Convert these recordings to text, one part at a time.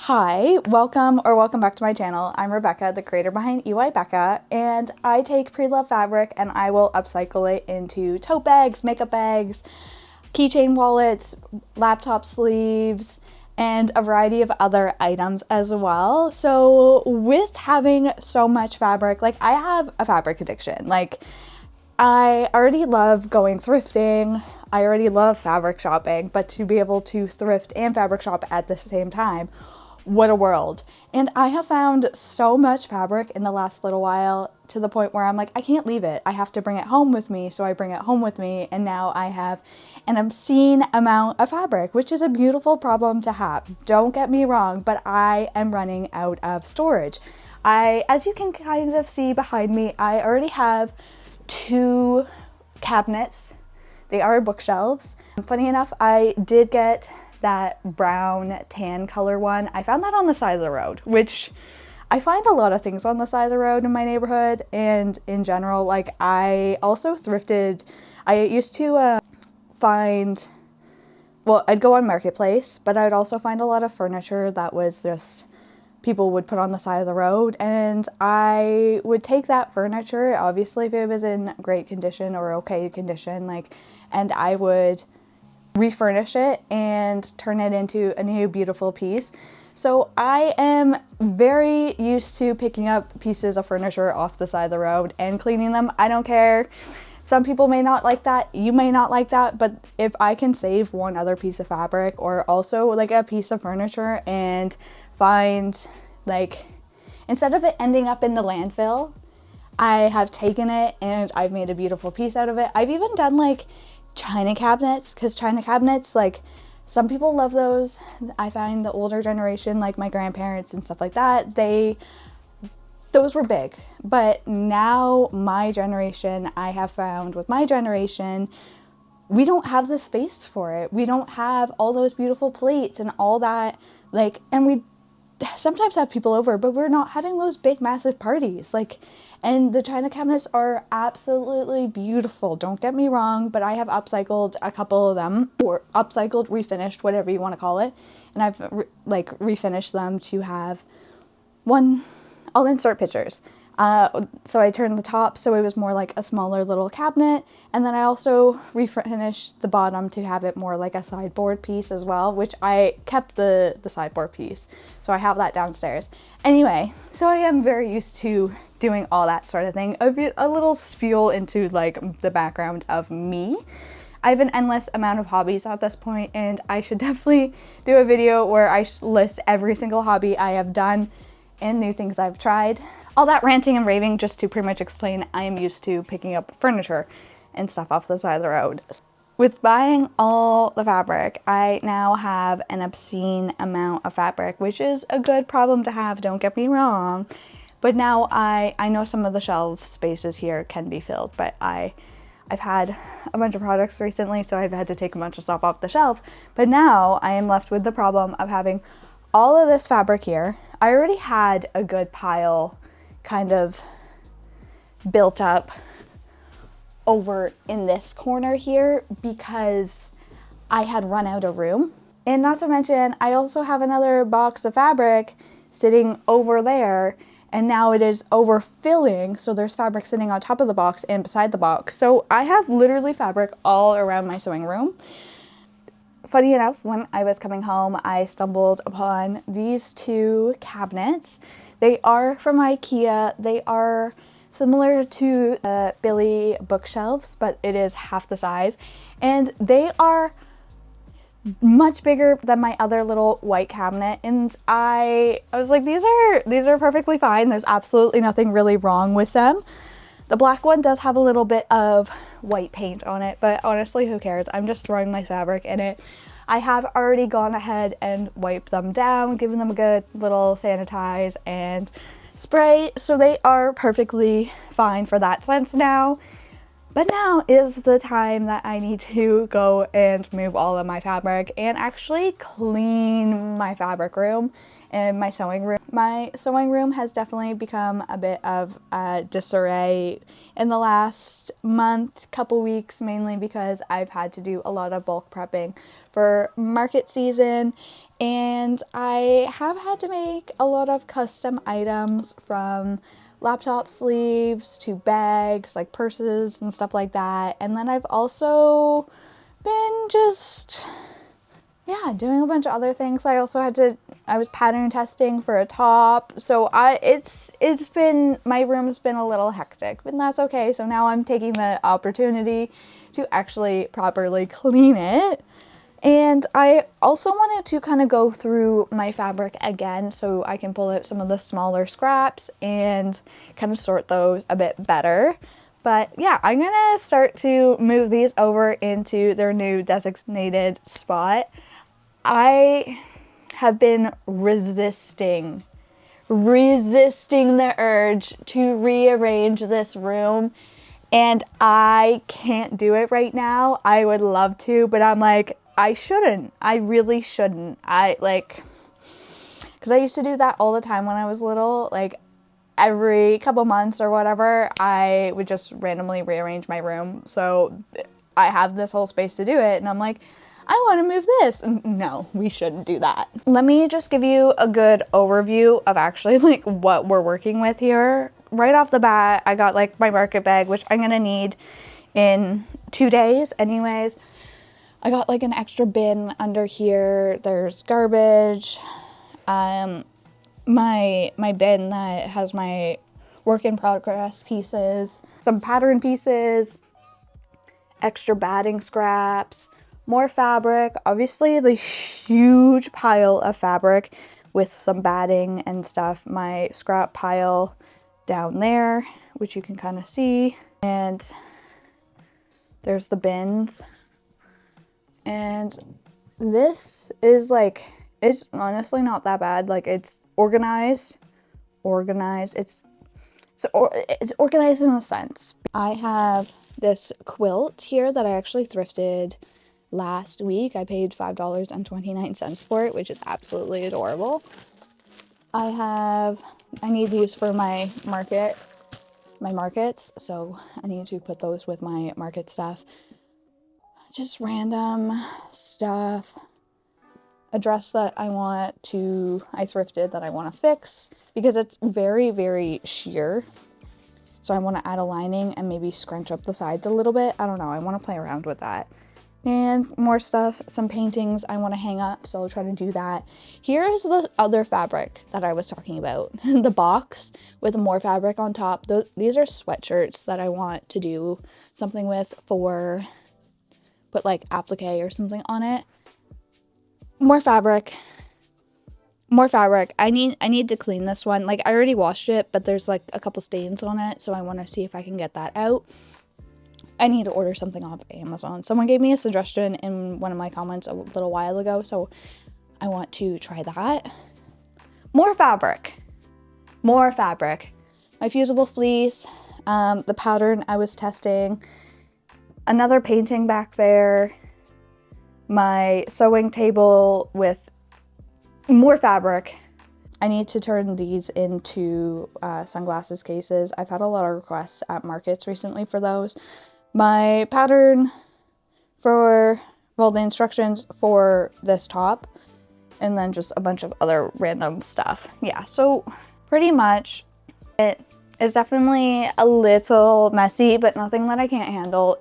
Hi, welcome back to my channel. I'm Rebecca, the creator behind EY Becca, and I take pre-loved fabric and I will upcycle it into tote bags, makeup bags, keychain wallets, laptop sleeves, and a variety of other items as well. So with having so much fabric, like I have a fabric addiction. Like I already love going thrifting. I already love fabric shopping, but to be able to thrift and fabric shop at the same time, what a world. And I have found so much fabric in the last little while to the point where I'm like, I can't leave it. I have to bring it home with me. So I bring it home with me. And now I have an obscene amount of fabric, which is a beautiful problem to have. Don't get me wrong, but I am running out of storage. As you can kind of see behind me, I already have 2 cabinets. They are bookshelves. Funny enough, I did get that brown tan color one. I found that on the side of the road, which I find a lot of things on the side of the road in my neighborhood and in general. Like I also thrifted. I used to find, well, I'd go on Marketplace, but I'd also find a lot of furniture that was just people would put on the side of the road, and I would take that furniture, obviously if it was in great condition or okay condition, like, and I would refurnish it and turn it into a new beautiful piece. So I am very used to picking up pieces of furniture off the side of the road and cleaning them. I don't care. Some people may not like that. You may not like that, but if I can save one other piece of fabric or also like a piece of furniture and find, like, instead of it ending up in the landfill, I have taken it and I've made a beautiful piece out of it. I've even done like china cabinets, because china cabinets, like, some people love those. I find the older generation, like my grandparents and stuff like that, those were big. But now my generation, I have found with my generation, we don't have the space for it. We don't have all those beautiful plates and all that, like, and we sometimes have people over, but we're not having those big massive parties, like, and the china cabinets are absolutely beautiful, don't get me wrong, but I have upcycled a couple of them, or upcycled, refinished, whatever you want to call it, and I've refinished them to have one. I'll insert pictures. So I turned the top so it was more like a smaller little cabinet, and then I also refinished the bottom to have it more like a sideboard piece as well, which I kept the sideboard piece, so I have that downstairs. Anyway, so I am very used to doing all that sort of thing. A little spiel into like the background of me. I have an endless amount of hobbies at this point, and I should definitely do a video where I list every single hobby I have done and new things I've tried. All that ranting and raving just to pretty much explain I am used to picking up furniture and stuff off the side of the road. With buying all the fabric, I now have an obscene amount of fabric, which is a good problem to have, don't get me wrong. But now I know some of the shelf spaces here can be filled, but I've had a bunch of products recently, so I've had to take a bunch of stuff off the shelf. But now I am left with the problem of having all of this fabric here. I already had a good pile kind of built up over in this corner here because I had run out of room. And not to mention, I also have another box of fabric sitting over there, and now it is overfilling, so there's fabric sitting on top of the box and beside the box. So I have literally fabric all around my sewing room. Funny enough, when I was coming home, I stumbled upon these 2 cabinets. They are from IKEA. They are similar to Billy bookshelves, but it is half the size. And they are much bigger than my other little white cabinet. And I was like, these are perfectly fine. There's absolutely nothing really wrong with them. The black one does have a little bit of white paint on it, but honestly, who cares? I'm just throwing my fabric in it. I have already gone ahead and wiped them down, given them a good little sanitize and spray, so they are perfectly fine for that sense now. But now is the time that I need to go and move all of my fabric and actually clean my fabric room and my sewing room. My sewing room has definitely become a bit of disarray in the last month, couple weeks, mainly because I've had to do a lot of bulk prepping for market season, and I have had to make a lot of custom items, from laptop sleeves to bags, like purses and stuff like that. And then I've also been just, yeah, doing a bunch of other things. I was pattern testing for a top. So it's been, my room's been a little hectic, but that's okay. So now I'm taking the opportunity to actually properly clean it. And I also wanted to kind of go through my fabric again so I can pull out some of the smaller scraps and kind of sort those a bit better. But yeah, I'm gonna start to move these over into their new designated spot. I have been resisting the urge to rearrange this room, and I can't do it right now. I would love to, but I'm like, I shouldn't. I really shouldn't. Because I used to do that all the time when I was little. Like, every couple months or whatever, I would just randomly rearrange my room. So I have this whole space to do it, and I'm like, I want to move this. No, we shouldn't do that. Let me just give you a good overview of actually like what we're working with here. Right off the bat, I got like my market bag, which I'm gonna need in 2 days anyways. I got like an extra bin under here. There's garbage. My bin that has my work in progress pieces, some pattern pieces, extra batting scraps, more fabric, obviously the huge pile of fabric with some batting and stuff, my scrap pile down there, which you can kind of see, and there's the bins. And this is like, it's honestly not that bad. Like, it's organized, it's organized in a sense. I have this quilt here that I actually thrifted last week. I paid $5.29 for it, which is absolutely adorable. I need these for my markets, so I need to put those with my market stuff. Just random stuff. A dress that I thrifted that I want to fix because it's very, very sheer. So I want to add a lining and maybe scrunch up the sides a little bit. I don't know. I want to play around with that. And more stuff, some paintings I want to hang up, so I'll try to do that. Here's the other fabric that I was talking about. The box with more fabric on top. These are sweatshirts that I want to do something with, put like applique or something on it. More fabric. I need to clean this one. Like, I already washed it, but there's like a couple stains on it, so I want to see if I can get that out. I need to order something off Amazon. Someone gave me a suggestion in one of my comments a little while ago, so I want to try that. More fabric. My fusible fleece, the pattern I was testing, another painting back there, my sewing table with more fabric. I need to turn these into sunglasses cases. I've had a lot of requests at markets recently for those. My pattern the instructions for this top, and then just a bunch of other random stuff. Yeah, so pretty much it is definitely a little messy, but nothing that I can't handle.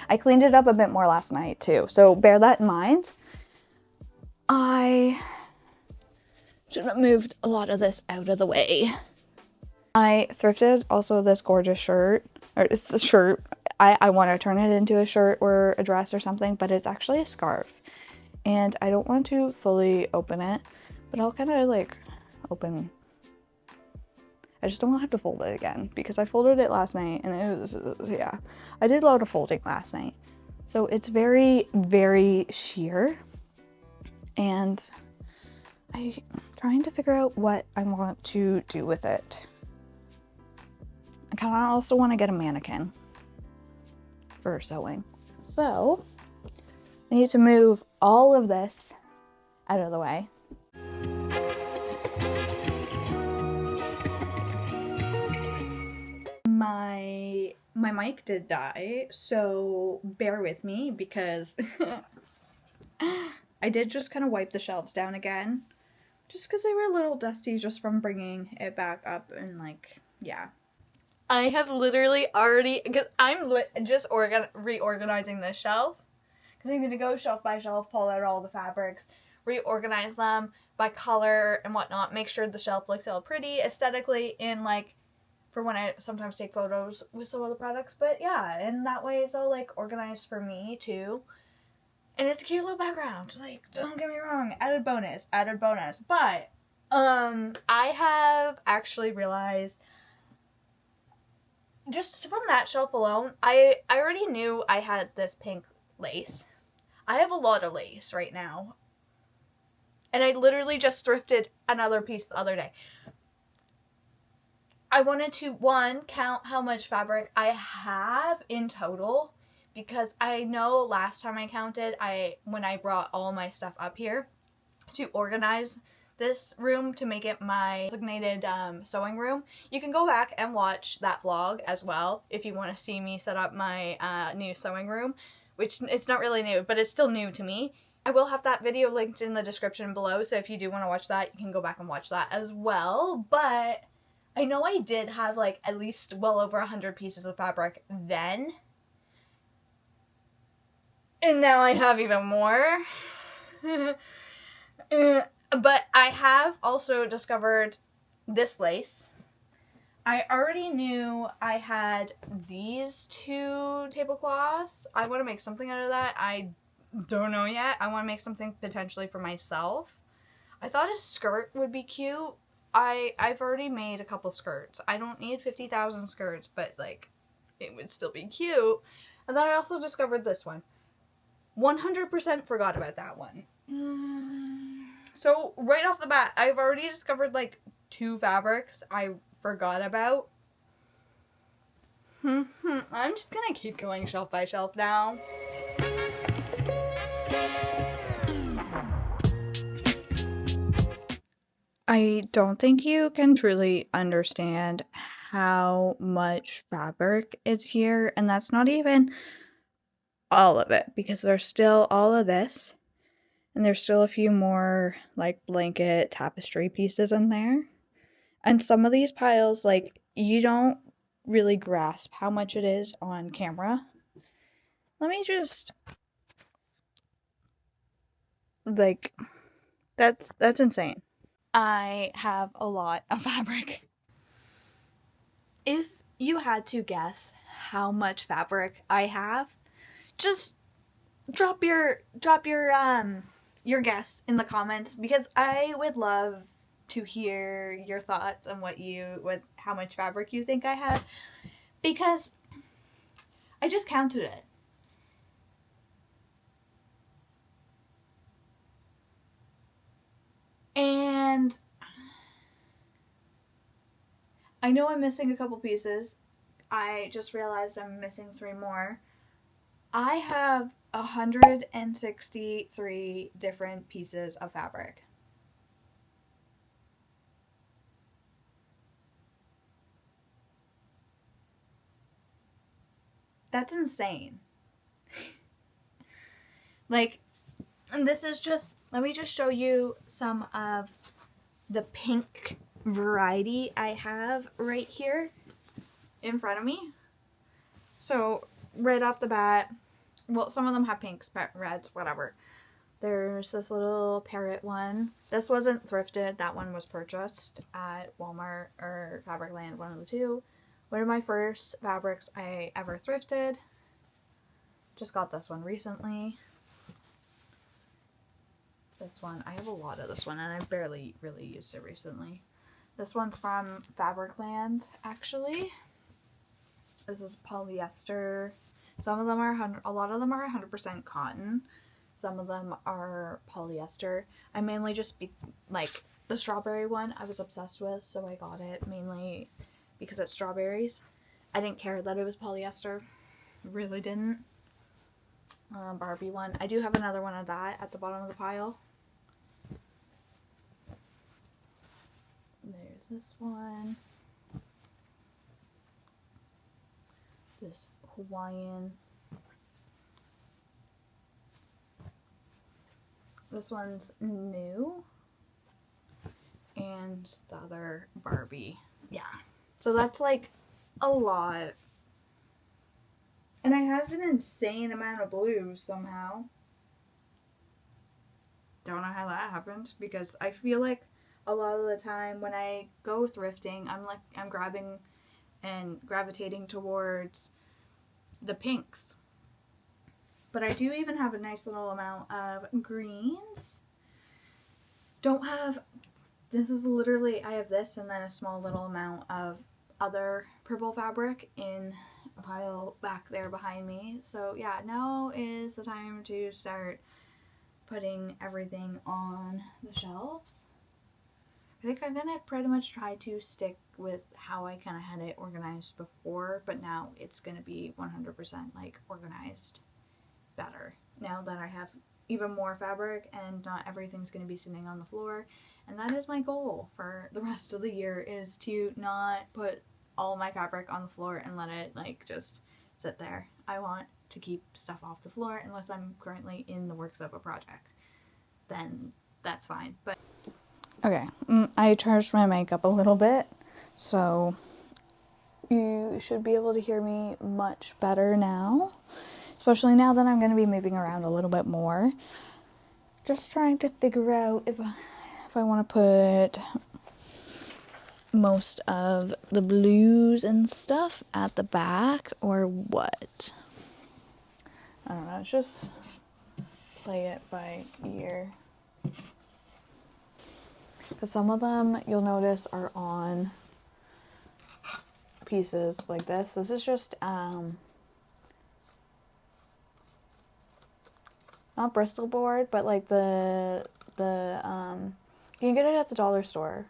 I cleaned it up a bit more last night too, so bear that in mind. I should have moved a lot of this out of the way. I thrifted also this gorgeous shirt, or it's the shirt. I want to turn it into a shirt or a dress or something, but it's actually a scarf. And I don't want to fully open it, but I'll kind of like open. I just don't want to have to fold it again because I folded it last night and it was, yeah. I did a lot of folding last night. So it's very, very sheer. And I'm trying to figure out what I want to do with it. I kind of also want to get a mannequin. for sewing. So I need to move all of this out of the way. My mic did die, so bear with me because I did just kind of wipe the shelves down again, just because they were a little dusty just from bringing it back up, and like, yeah. I have literally already, because I'm just reorganizing this shelf, because I'm going to go shelf by shelf, pull out all the fabrics, reorganize them by color and whatnot, make sure the shelf looks all pretty aesthetically, and like, for when I sometimes take photos with some of the products. But yeah, and that way it's all like organized for me too. And it's a cute little background. Like, don't get me wrong, added bonus. But I have actually realized, just from that shelf alone, I already knew I had this pink lace. I have a lot of lace right now. And I literally just thrifted another piece the other day. I wanted to, one, count how much fabric I have in total, because I know last time I counted, when I brought all my stuff up here to organize this room to make it my designated sewing room. You can go back and watch that vlog as well if you want to see me set up my new sewing room, which it's not really new, but it's still new to me. I will have that video linked in the description below, so if you do want to watch that, you can go back and watch that as well. But I know I did have like at least well over 100 pieces of fabric then. And now I have even more. But I have also discovered this lace. I already knew I had these two tablecloths. I want to make something out of that. I don't know yet. I want to make something potentially for myself. I thought a skirt would be cute. I've already made a couple skirts. I don't need 50,000 skirts, but like, it would still be cute. And then I also discovered this one. 100% forgot about that one. So right off the bat, I've already discovered like 2 fabrics I forgot about. I'm just gonna keep going shelf by shelf now. I don't think you can truly understand how much fabric is here, and that's not even all of it, because there's still all of this, and there's still a few more like blanket tapestry pieces in there. And some of these piles, like, you don't really grasp how much it is on camera. Let me just, like, that's insane. I have a lot of fabric. If you had to guess how much fabric I have, just drop your guess in the comments, because I would love to hear your thoughts on how much fabric you think I have, because I just counted it. And I know I'm missing a couple pieces. I just realized I'm missing 3 more. I have 163 different pieces of fabric. That's insane. Like, and this is just, let me just show you some of the pink variety I have right here in front of me. So right off the bat, well, some of them have pinks, reds, whatever. There's this little parrot one. This wasn't thrifted. That one was purchased at Walmart or Fabricland, one of the two. One of my first fabrics I ever thrifted. Just got this one recently. This one, I have a lot of this one, and I've barely really used it recently. This one's from Fabricland, actually. This is polyester. Some of them are a lot of them are 100% cotton. Some of them are polyester. I mainly just like the strawberry one I was obsessed with, so I got it mainly because it's strawberries. I didn't care that it was polyester. really didn't. Barbie one. I do have another one of that at the bottom of the pile. There's this one. This Hawaiian. This one's new. And the other Barbie. Yeah. So that's like a lot. And I have an insane amount of blues somehow. Don't know how that happened, because I feel like a lot of the time when I go thrifting, I'm grabbing and gravitating towards the pinks. But I do even have a nice little amount of greens. Don't have, this is literally, I have this and then a small little amount of other purple fabric in a pile back there behind me. So yeah, now is the time to start putting everything on the shelves. I think I'm gonna pretty much try to stick with how I kind of had it organized before, but now it's gonna be 100% like organized better now that I have even more fabric and not everything's gonna be sitting on the floor. And that is my goal for the rest of the year, is to not put all my fabric on the floor and let it like just sit there. I want to keep stuff off the floor unless I'm currently in the works of a project. Then that's fine. But okay, I charged my mic up a little bit, so you should be able to hear me much better now, especially now that I'm going to be moving around a little bit more. Just trying to figure out if I want to put most of the blues and stuff at the back or what. I don't know, just play it by ear. Because some of them, you'll notice, are on pieces like this. This is just, not Bristol board, but like you can get it at the dollar store.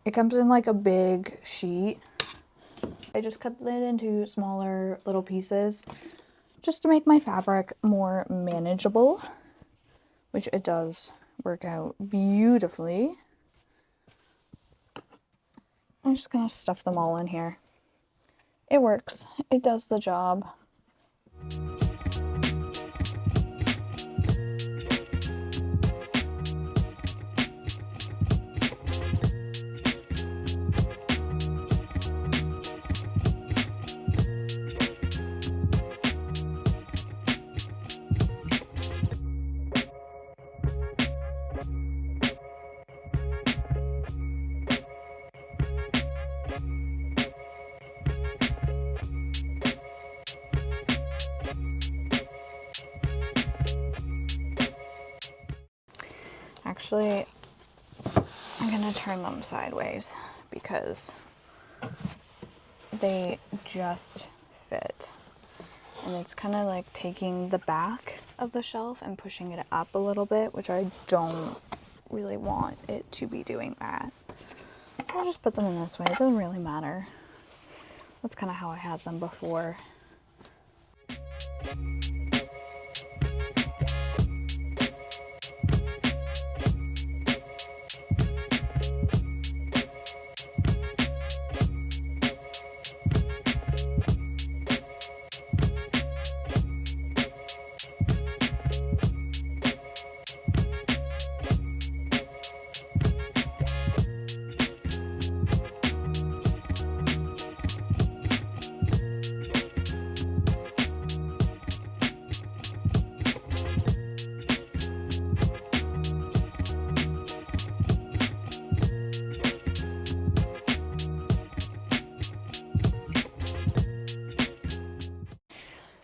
It comes in like a big sheet. I just cut it into smaller little pieces just to make my fabric more manageable, which it does work out beautifully. I'm just gonna stuff them all in here. It works. It does the job. Actually, I'm gonna turn them sideways because they just fit. And it's kind of like taking the back of the shelf and pushing it up a little bit, which I don't really want it to be doing that. So I'll just put them in this way. It doesn't really matter. That's kind of how I had them before.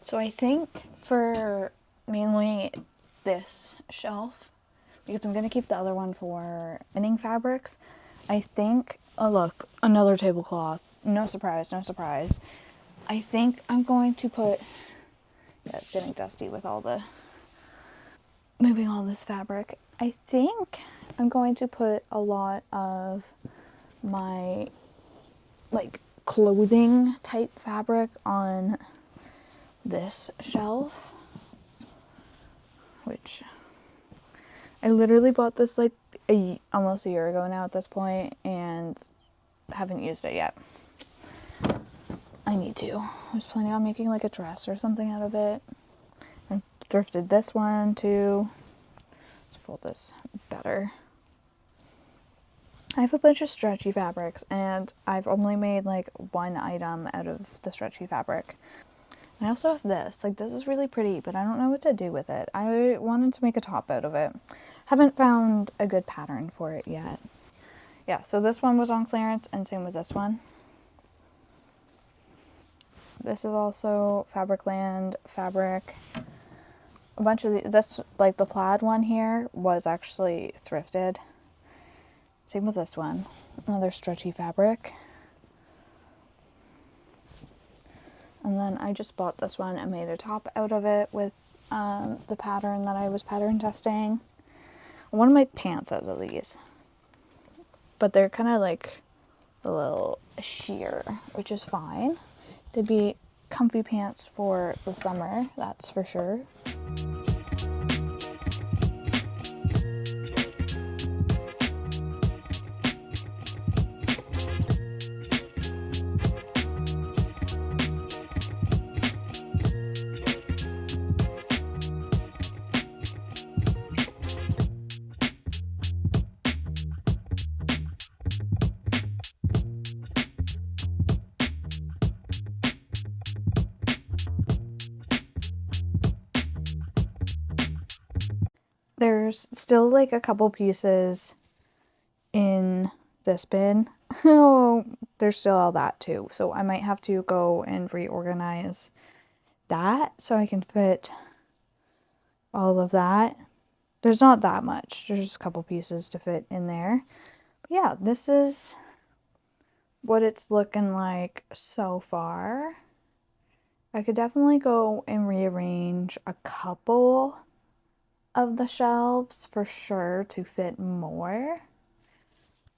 So I think for mainly this shelf, because I'm going to keep the other one for inning fabrics, I think, oh look, another tablecloth. No surprise, no surprise. I think I'm going to put, yeah, it's getting dusty with all the, moving all this fabric. I think I'm going to put a lot of my, like, clothing type fabric on this shelf, which I literally bought this like almost a year ago now at this point, and haven't used it yet. I need to. I was planning on making like a dress or something out of it. I thrifted this one too. Let's fold this better. I have a bunch of stretchy fabrics, and I've only made like one item out of the stretchy fabric. I also have this. Like, this is really pretty, but I don't know what to do with it. I wanted to make a top out of it. Haven't found a good pattern for it yet. Yeah, so this one was on clearance, and same with this one. This is also Fabricland fabric. A bunch of this, like the plaid one here, was actually thrifted. Same with this one. Another stretchy fabric. And then I just bought this one and made a top out of it with the pattern that I was pattern testing. One of my pants out of these. But they're kind of like a little sheer, which is fine. They'd be comfy pants for the summer, that's for sure. There's still like a couple pieces in this bin. Oh, there's still all that too. So I might have to go and reorganize that so I can fit all of that. There's not that much. There's just a couple pieces to fit in there. But yeah, this is what it's looking like so far. I could definitely go and rearrange a couple of the shelves for sure to fit more.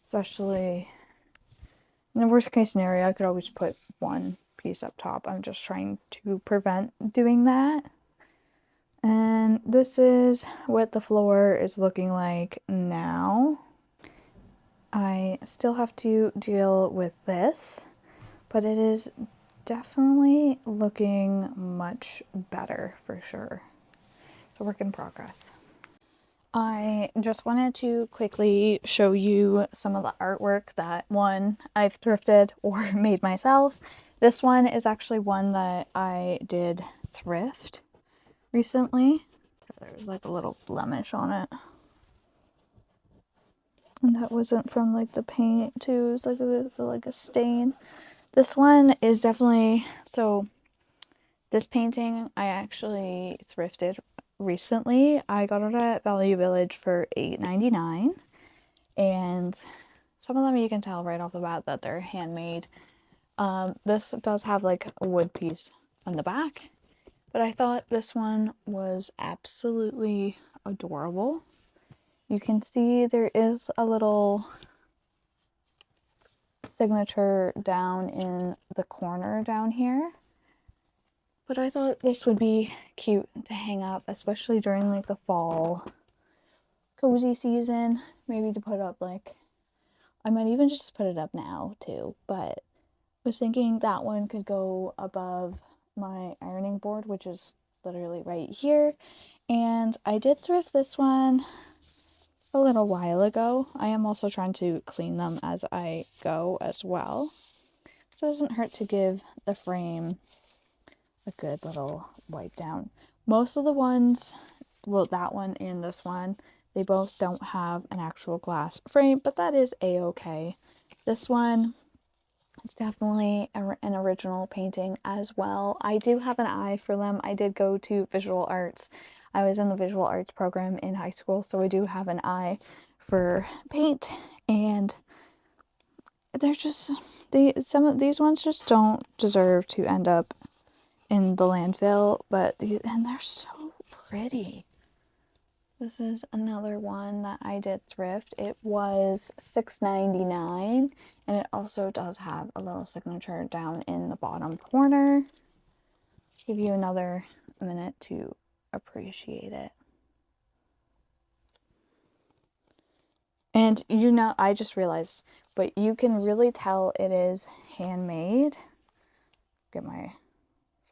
Especially in the worst case scenario, I could always put one piece up top. I'm just trying to prevent doing that. And this is what the floor is looking like now. I still have to deal with this, but it is definitely looking much better for sure. It's a work in progress. I just wanted to quickly show you some of the artwork that one I've thrifted or made myself. This one is actually one that I did thrift recently. There's like a little blemish on it. And that wasn't from like the paint too, it was like a stain. This one is definitely, so this painting I actually thrifted recently. I got it at Value Village for $8.99, and some of them you can tell right off the bat that they're handmade. This does have like a wood piece on the back, but I thought this one was absolutely adorable. You can see there is a little signature down in the corner down here. But I thought this would be cute to hang up, especially during like the fall cozy season. Maybe to put up like, I might even just put it up now too, but I was thinking that one could go above my ironing board, which is literally right here. And I did thrift this one a little while ago. I am also trying to clean them as I go as well. So it doesn't hurt to give the frame a good little wipe down. Most of the ones, well, that one and this one, they both don't have an actual glass frame, but that is a-okay. This one is definitely an original painting as well. I do have an eye for them. I did go to visual arts. I was in the visual arts program in high school, so I do have an eye for paint, and they're just, some of these ones just don't deserve to end up in the landfill, and they're so pretty. This is another one that I did thrift. It was $6.99, and it also does have a little signature down in the bottom corner. give you another minute to appreciate it. And you know, I just realized, but you can really tell it is handmade. Get my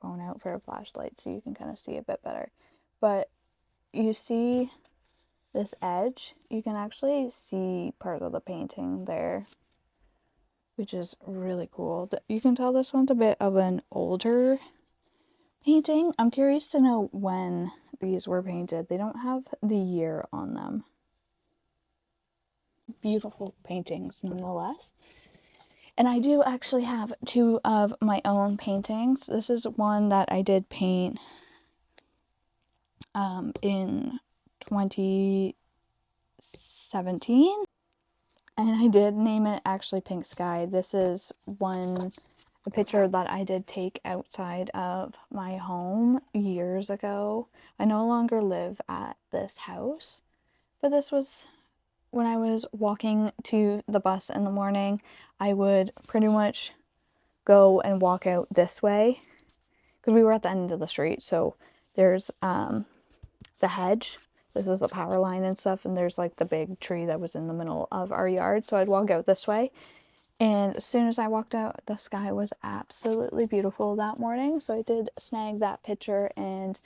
phone out for a flashlight so you can kind of see a bit better. But you see this edge, you can actually see part of the painting there, which is really cool. You can tell this one's a bit of an older painting. I'm curious to know when these were painted. They don't have the year on them. Beautiful paintings nonetheless. And I do actually have two of my own paintings. This is one that I did paint in 2017. And I did name it actually Pink Sky. This is a picture that I did take outside of my home years ago. I no longer live at this house, but this was when I was walking to the bus in the morning. I would pretty much go and walk out this way because we were at the end of the street. So there's the hedge. This is the power line and stuff, and there's like the big tree that was in the middle of our yard. So I'd walk out this way, and as soon as I walked out, the sky was absolutely beautiful that morning. So I did snag that picture, and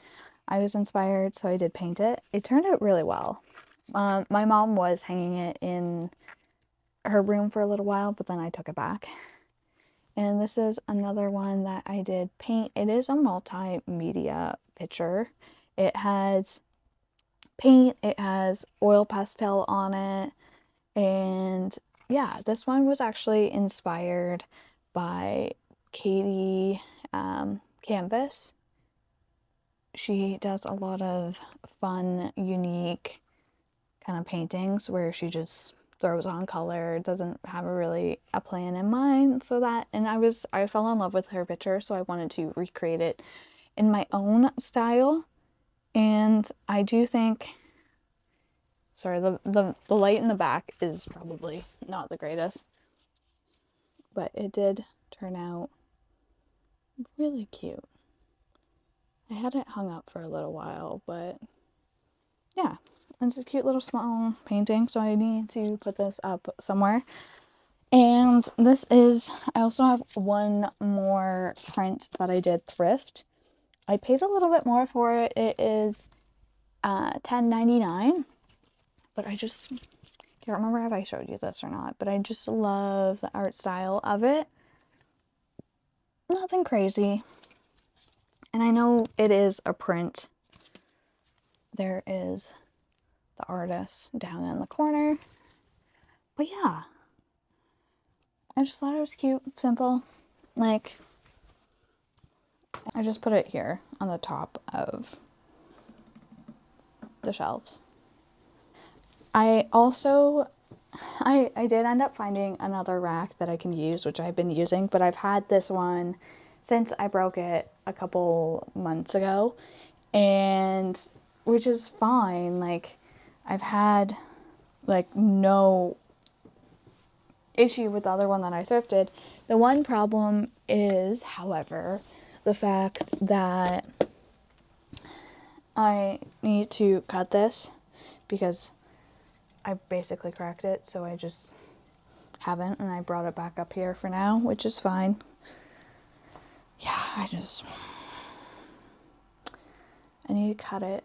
I was inspired, so I did paint it. It turned out really well. My mom was hanging it in her room for a little while, but then I took it back. And this is another one that I did paint. It is a multimedia picture. It has paint, it has oil pastel on it, and yeah, this one was actually inspired by Katie Canvas. She does a lot of fun, unique kind of paintings where she just throws on color, doesn't have a plan in mind. So that, and I fell in love with her picture, so I wanted to recreate it in my own style. And I do think, sorry, the light in the back is probably not the greatest, but it did turn out really cute. I had it hung up for a little while, but yeah, it's a cute little small painting, so I need to put this up somewhere. And this is, I also have one more print that I did thrift. I paid a little bit more for it. It is $10.99, but I just can't remember if I showed you this or not, but I just love the art style of it. Nothing crazy. And I know it is a print. There is the artist down in the corner. But yeah, I just thought it was cute, simple. Like, I just put it here on the top of the shelves. I did end up finding another rack that I can use, which I've been using, but I've had this one since I broke it a couple months ago, and which is fine. Like, I've had like no issue with the other one that I thrifted. The one problem is, however, the fact that I need to cut this because I basically cracked it, so I just haven't, and I brought it back up here for now, which is fine. Yeah, I need to cut it.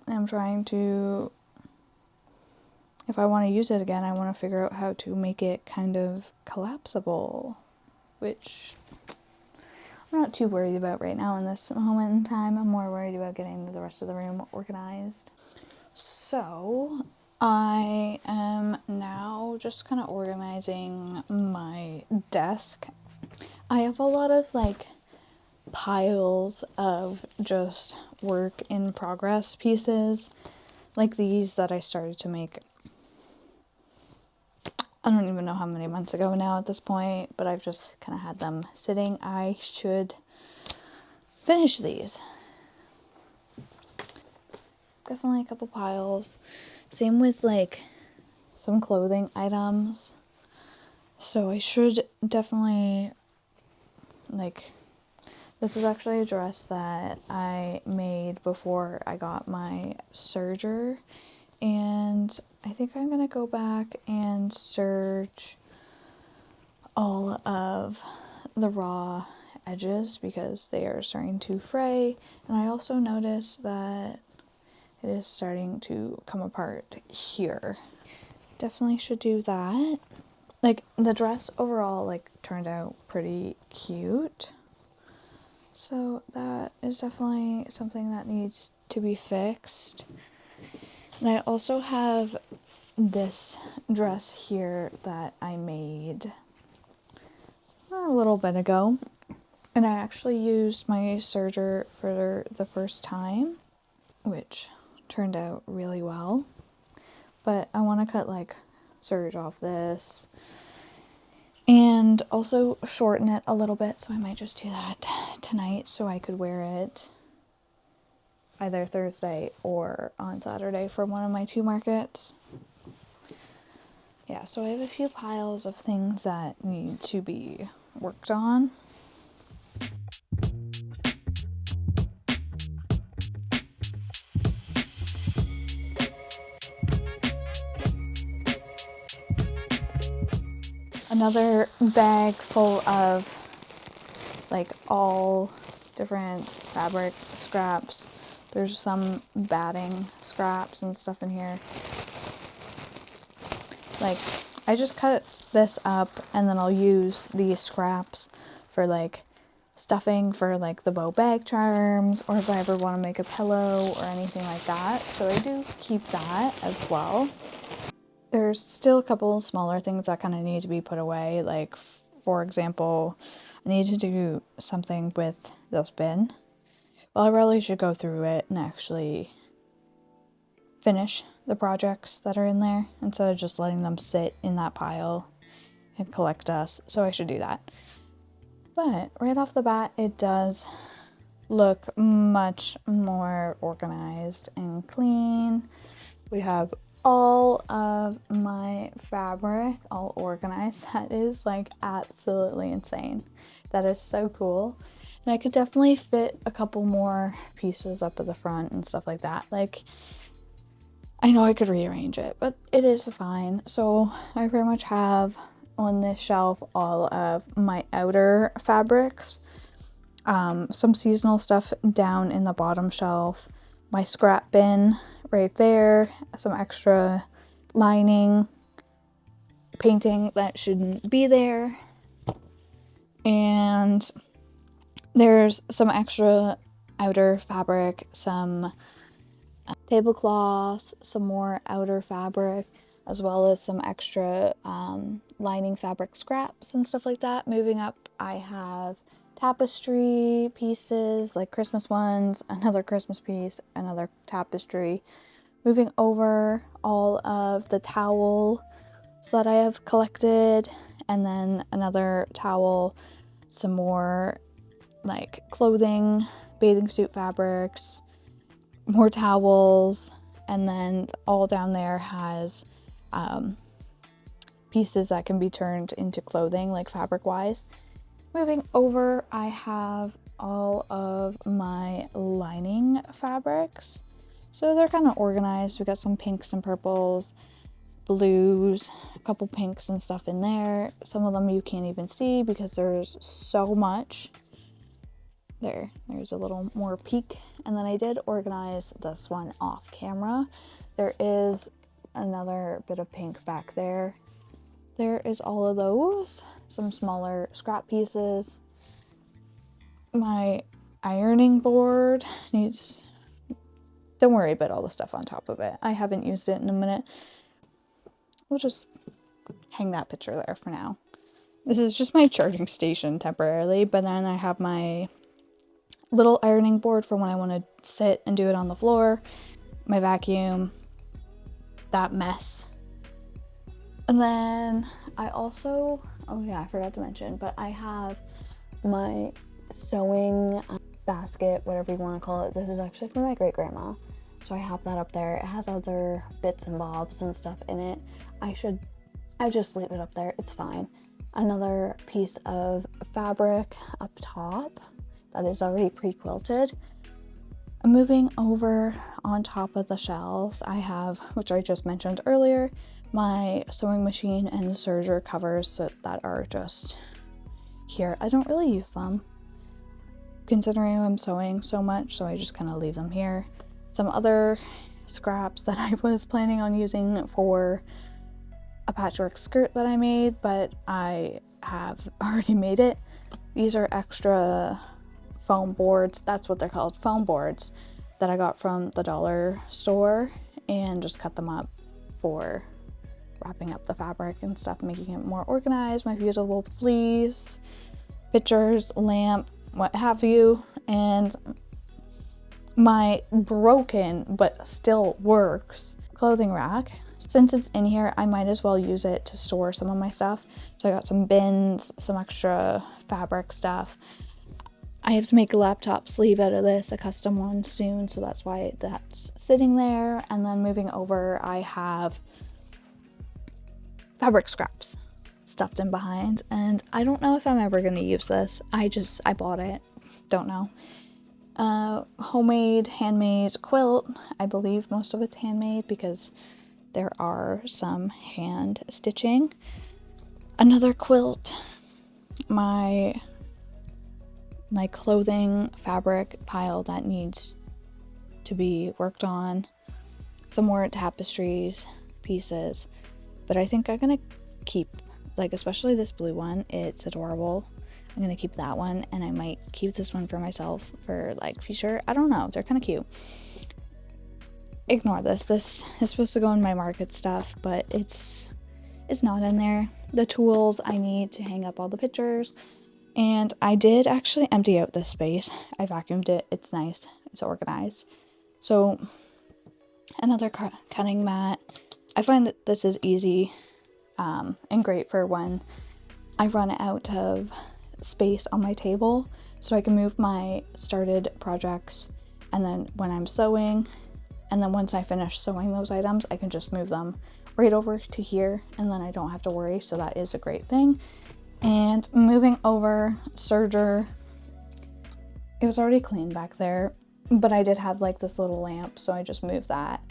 I'm trying to, if I want to use it again, I want to figure out how to make it kind of collapsible, which I'm not too worried about right now in this moment in time. I'm more worried about getting the rest of the room organized. So I am now just kind of organizing my desk. I have a lot of like piles of just work in progress pieces, like these that I started to make, I don't even know how many months ago now at this point, but I've just kind of had them sitting. I should finish these. Definitely a couple piles. Same with like some clothing items. So I should definitely, like, This is actually a dress that I made before I got my serger, and I think I'm gonna go back and serge all of the raw edges because they are starting to fray, and I also noticed that it is starting to come apart here. Definitely should do that. Like, the dress overall, like, turned out pretty cute. So that is definitely something that needs to be fixed. And I also have this dress here that I made a little bit ago. And I actually used my serger for the first time, which turned out really well. But I want to cut like serge off this and also shorten it a little bit, so I might just do that tonight so I could wear it either Thursday or on Saturday for one of my 2 markets. Yeah, so I have a few piles of things that need to be worked on. Another bag full of like all different fabric scraps. There's some batting scraps and stuff in here. Like, I just cut this up and then I'll use these scraps for like stuffing for like the bow bag charms, or if I ever want to make a pillow or anything like that. So I do keep that as well. There's still a couple smaller things that kind of need to be put away. Like, for example, I need to do something with this bin. Well, I really should go through it and actually finish the projects that are in there instead of just letting them sit in that pile and collect dust. So I should do that. But right off the bat, it does look much more organized and clean. We have all of my fabric all organized. That is like absolutely insane. That is so cool. And I could definitely fit a couple more pieces up at the front and stuff like that. Like, I know I could rearrange it, but it is fine. So I pretty much have on this shelf all of my outer fabrics, some seasonal stuff down in the bottom shelf, my scrap bin right there, some extra lining, painting that shouldn't be there, and there's some extra outer fabric, some tablecloths, some more outer fabric, as well as some extra lining fabric scraps and stuff like that. Moving up, I have tapestry pieces, like Christmas ones, another Christmas piece, another tapestry. Moving over, all of the towels that I have collected, and then another towel, some more like clothing, bathing suit fabrics, more towels, and then all down there has pieces that can be turned into clothing, like fabric wise. Moving over, I have all of my lining fabrics. So they're kind of organized. We got some pinks and purples, blues, a couple pinks and stuff in there. Some of them you can't even see because there's so much. There's a little more peek. And then I did organize this one off camera. There is another bit of pink back there. There is all of those, some smaller scrap pieces. My ironing board needs, don't worry about all the stuff on top of it. I haven't used it in a minute. We'll just hang that picture there for now. This is just my charging station temporarily, but then I have my little ironing board for when I want to sit and do it on the floor, my vacuum, that mess. And then I also, oh yeah, I forgot to mention, but I have my sewing basket, whatever you want to call it. This is actually from my great grandma. So I have that up there. It has other bits and bobs and stuff in it. I just leave it up there. It's fine. Another piece of fabric up top. that is already pre-quilted. Moving over on top of the shelves, I have, which I just mentioned earlier, my sewing machine and serger covers that are just here. I don't really use them considering I'm sewing so much, so I just kind of leave them here. Some other scraps that I was planning on using for a patchwork skirt that I made, but I have already made it. These are extra foam boards, that's what they're called, foam boards, that I got from the dollar store, and just cut them up for wrapping up the fabric and stuff, making it more organized. My beautiful fleece, pictures, lamp, what have you, and my broken but still works clothing rack. Since it's in here, I might as well use it to store some of my stuff. So I got some bins, some extra fabric stuff. I have to make a laptop sleeve out of this, a custom one soon, so that's why that's sitting there. And then moving over, I have fabric scraps stuffed in behind, and I don't know if I'm ever going to use this. I bought it, don't know. Homemade, handmade quilt. I believe most of it's handmade because there are some hand stitching. Another quilt, my clothing fabric pile that needs to be worked on, some more tapestries pieces, but I think I'm gonna keep, especially this blue one, it's adorable. I'm gonna keep that one, and I might keep this one for myself for future. I don't know, they're kind of cute. Ignore this. This is supposed to go in my market stuff, but it's not in there. The tools I need to hang up all the pictures. And I did actually empty out this space. I vacuumed it. It's nice. It's organized. So another cutting mat. I find that this is easy and great for when I run out of space on my table, so I can move my started projects, and then when I'm sewing, and then once I finish sewing those items, I can just move them right over to here, and then I don't have to worry. So that is a great thing. And moving over, serger, it was already clean back there, but I did have this little lamp, so I just moved that.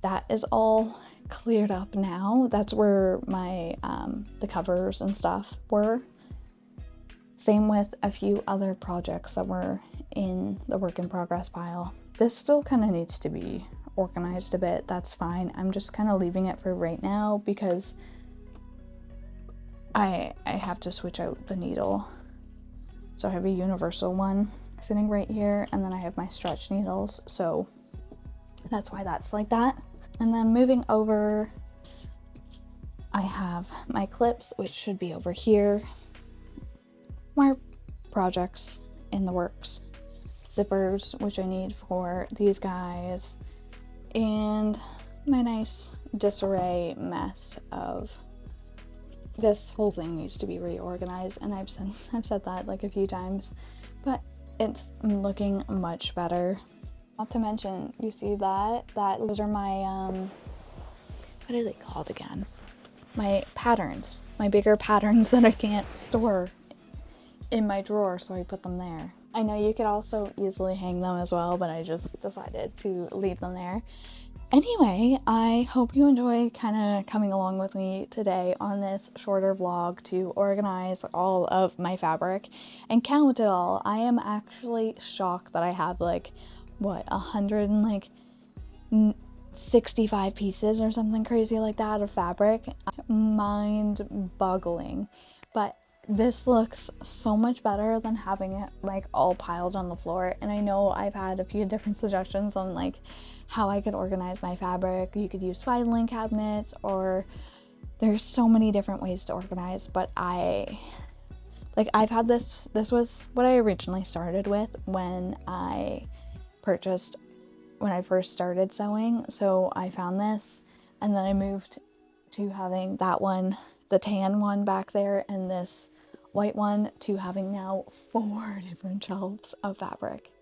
That is all cleared up now. That's where my the covers and stuff were. Same with a few other projects that were in the work in progress pile. This still kind of needs to be organized a bit. That's fine. I'm just kind of leaving it for right now because I have to switch out the needle. So I have a universal one sitting right here, and then I have my stretch needles, so that's why that's like that. And then moving over, I have my clips, which should be over here, more projects in the works, zippers, which I need for these guys, and my nice disarray mess of this whole thing needs to be reorganized, and I've said that a few times, but it's looking much better. Not to mention, you see those are my what are they called again? My patterns, my bigger patterns that I can't store in my drawer, so I put them there. I know you could also easily hang them as well, but I just decided to leave them there. Anyway, I hope you enjoy kind of coming along with me today on this shorter vlog to organize all of my fabric and count it all. I am actually shocked that I have 165 pieces or something crazy like that of fabric. Mind-boggling. But this looks so much better than having it all piled on the floor. And I know I've had a few different suggestions on how I could organize my fabric. You could use filing cabinets, or there's so many different ways to organize, but I've had this was what I originally started with when I first started sewing. So I found this, and then I moved to having that one, the tan one back there, and this white one, to having now 4 different shelves of fabric.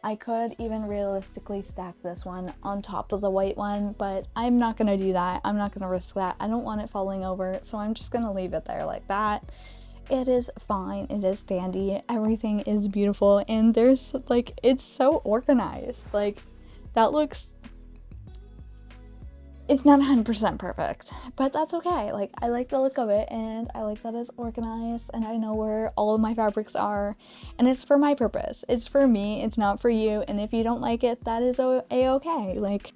I could even realistically stack this one on top of the white one, but I'm not gonna do that. I'm not gonna risk that. I don't want it falling over, so I'm just gonna leave it there like that. it is fine, it is dandy, everything is beautiful, and there's like, it's so organized. Like, that looks, it's not 100% perfect, but that's okay. Like, I like the look of it, and I like that it's organized, and I know where all of my fabrics are, and it's for my purpose. It's for me, it's not for you, and if you don't like it, that is a-okay. Like,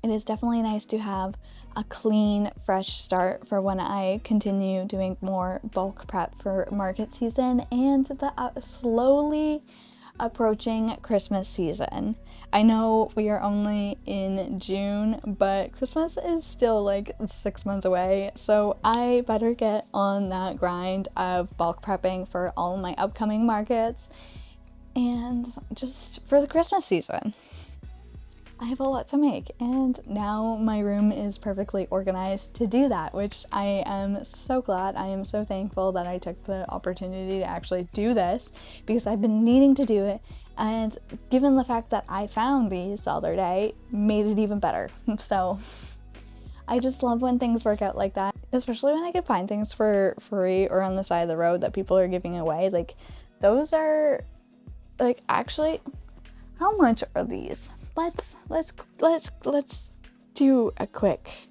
it is definitely nice to have a clean, fresh start for when I continue doing more bulk prep for market season and the slowly approaching Christmas season. I know we are only in June, but Christmas is still like 6 months away, so I better get on that grind of bulk prepping for all my upcoming markets and just for the Christmas season. I have a lot to make, and now my room is perfectly organized to do that, which I am so glad. I am so thankful that I took the opportunity to actually do this, because I've been needing to do it, and given the fact that I found these the other day, made it even better. So I just love when things work out like that, especially when I can find things for free or on the side of the road that people are giving away. Like, those are, like, actually, how much are these? Let's do a quick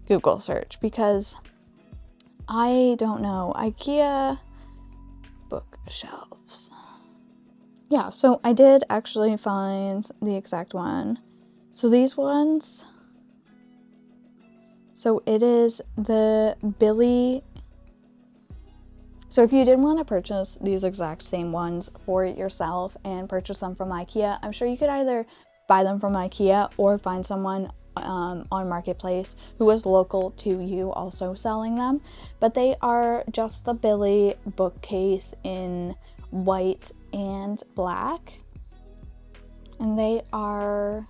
Google search, because I don't know. IKEA bookshelves. Yeah, so I did actually find the exact one. So these ones, so it is the Billy. So if you did want to purchase these exact same ones for yourself and purchase them from IKEA, I'm sure you could either buy them from IKEA or find someone on Marketplace who is local to you also selling them. But they are just the Billy bookcase in white and black. And they are,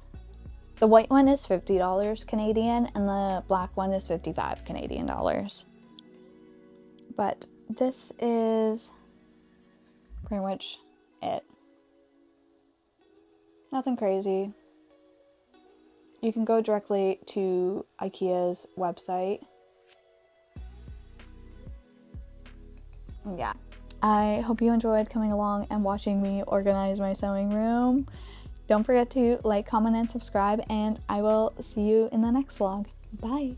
the white one is $50 Canadian and the black one is 55 Canadian dollars. But this is pretty much it. Nothing crazy. You can go directly to IKEA's website. Yeah. I hope you enjoyed coming along and watching me organize my sewing room. Don't forget to like, comment, and subscribe, and I will see you in the next vlog. Bye.